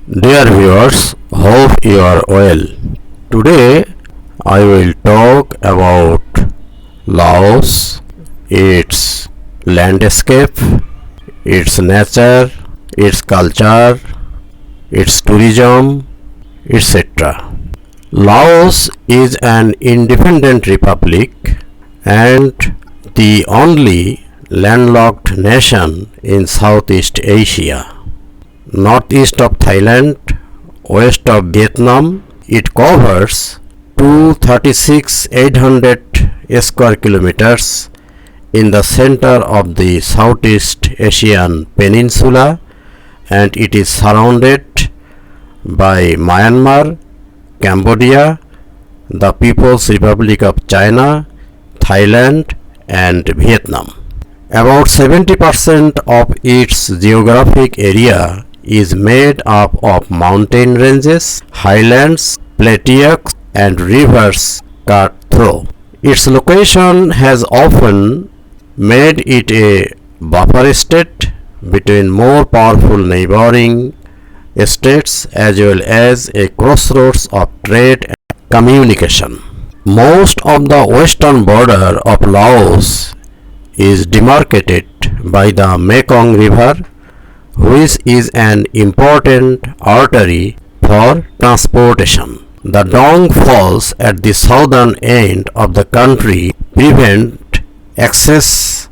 Dear viewers, hope you are well. Today I will talk about Laos, its landscape, its nature, its culture, its tourism, etc. Laos is an independent republic and the only landlocked nation in Southeast Asia. Northeast of Thailand, west of Vietnam, it covers 236,800 square kilometers in the center of the Southeast Asian peninsula, and it is surrounded by Myanmar, Cambodia, the People's Republic of China, Thailand, and Vietnam. About 70% of its geographic area is made up of mountain ranges, highlands, plateaus, and rivers cut through. Its location has often made it a buffer state between more powerful neighboring states as well as a crossroads of trade and communication. Most of the western border of Laos is demarcated by the Mekong River, which is an important artery for transportation. The Dong Falls at the southern end of the country prevent access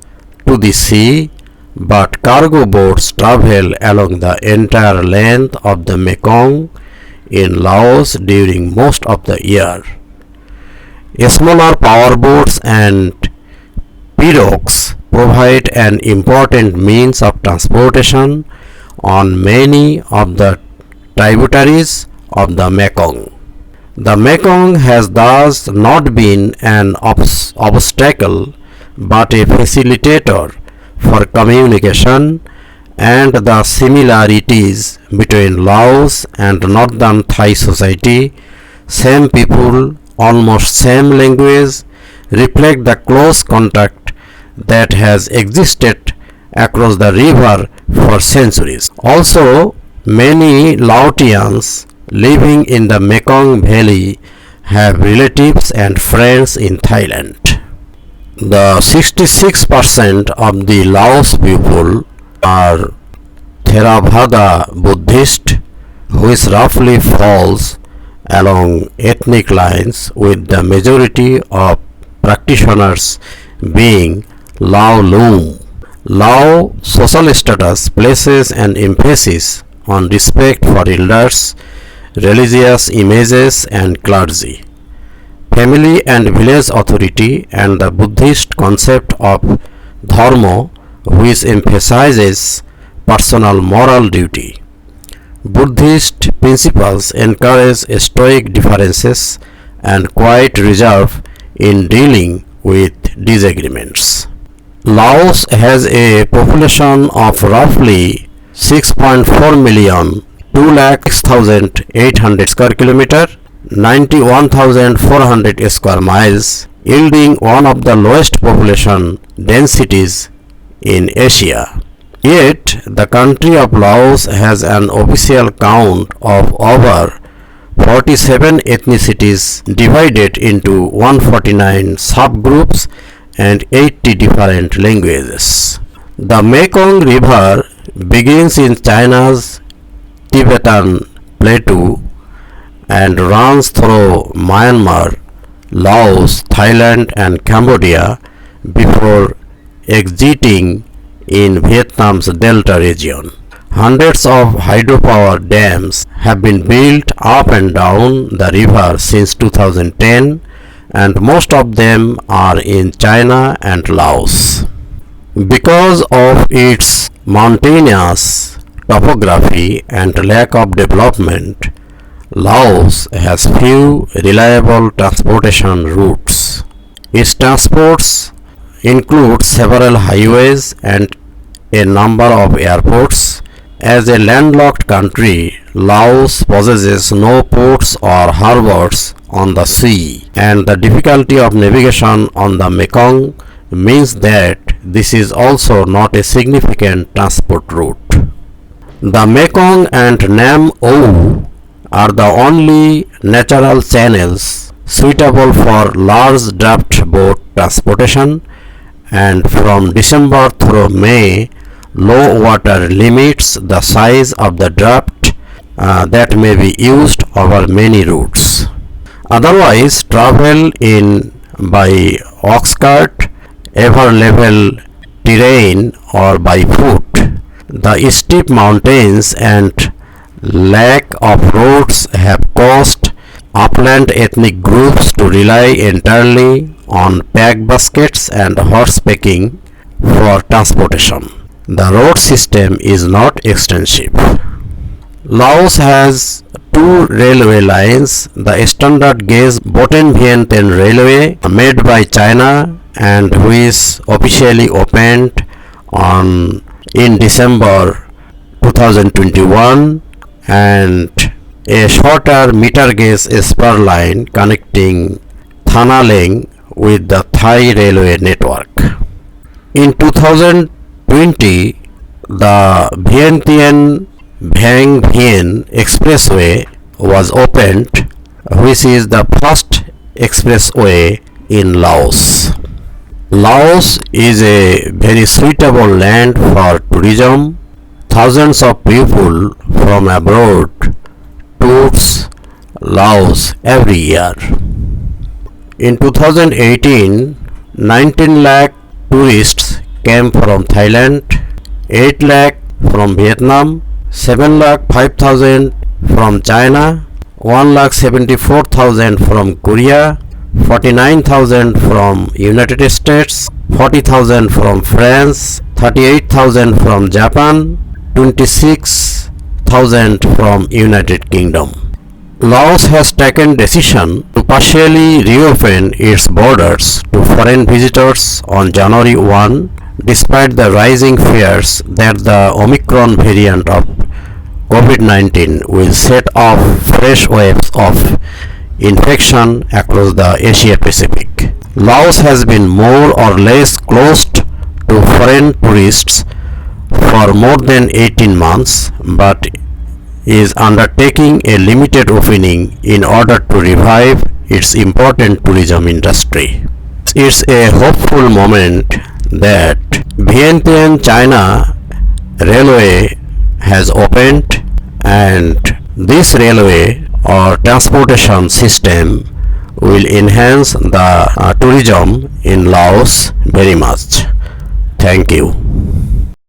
to the sea, but cargo boats travel along the entire length of the Mekong in Laos during most of the year. Smaller powerboats and pirogues provide an important means of transportation on many of the tributaries of the Mekong. The Mekong has thus not been an obstacle but a facilitator for communication, and the similarities between Laos and northern Thai society, same people, almost same language, reflect the close contact that has existed across the river for centuries. Also, many Laotians living in the Mekong Valley have relatives and friends in Thailand. The 66% of the Laos people are Theravada Buddhist, which roughly falls along ethnic lines, with the majority of practitioners being Lao Lum. Lao social status places an emphasis on respect for elders, religious images and clergy, family and village authority, and the Buddhist concept of dharma, which emphasizes personal moral duty. Buddhist principles encourage stoic differences and quiet reserve in dealing with disagreements. Laos has a population of roughly 6.4 million, 2,06,800 square kilometer, 91,400 square miles, yielding one of the lowest population densities in Asia. Yet, the country of Laos has an official count of over 47 ethnicities divided into 149 subgroups and 80 different languages. The Mekong River begins in China's Tibetan Plateau and runs through Myanmar, Laos, Thailand and Cambodia before exiting in Vietnam's Delta region. Hundreds of hydropower dams have been built up and down the river since 2010, and most of them are in China and Laos. Because of its mountainous topography and lack of development, Laos has few reliable transportation routes. Its transports include several highways and a number of airports. As a landlocked country, Laos possesses no ports or harbors on the sea, and the difficulty of navigation on the Mekong means that this is also not a significant transport route. The Mekong and Nam O are the only natural channels suitable for large draft boat transportation, and from December through May, low water limits the size of the draft that may be used over many routes. Otherwise, travel in by ox cart, ever level terrain, or by foot. The steep mountains and lack of roads have caused upland ethnic groups to rely entirely on pack baskets and horse packing for transportation. The road system is not extensive. Laos has two railway lines, the standard gauge Boten-Vientiane Railway made by China and which officially opened in December 2021, and a shorter meter gauge spur line connecting Thanaleng with the Thai railway network. In 2020, the Vientiane-Vang Vienne Expressway was opened, which is the first expressway in Laos. Laos is a very suitable land for tourism. Thousands of people from abroad tours Laos every year. In 2018, 19 lakh tourists came from Thailand, 8 lakh from Vietnam, 7 lakh 5,000 from China, 1 lakh 74,000 from Korea, 49,000 from United States, 40,000 from France, 38,000 from Japan, 26,000 from United Kingdom. Laos has taken decision to partially reopen its borders to foreign visitors on January 1, despite the rising fears that the Omicron variant of COVID-19 will set off fresh waves of infection across the Asia Pacific. Laos has been more or less closed to foreign tourists for more than 18 months, but is undertaking a limited opening in order to revive its important tourism industry. It's a hopeful moment that Vientiane China Railway has opened, and this railway or transportation system will enhance the tourism in Laos very much. Thank you.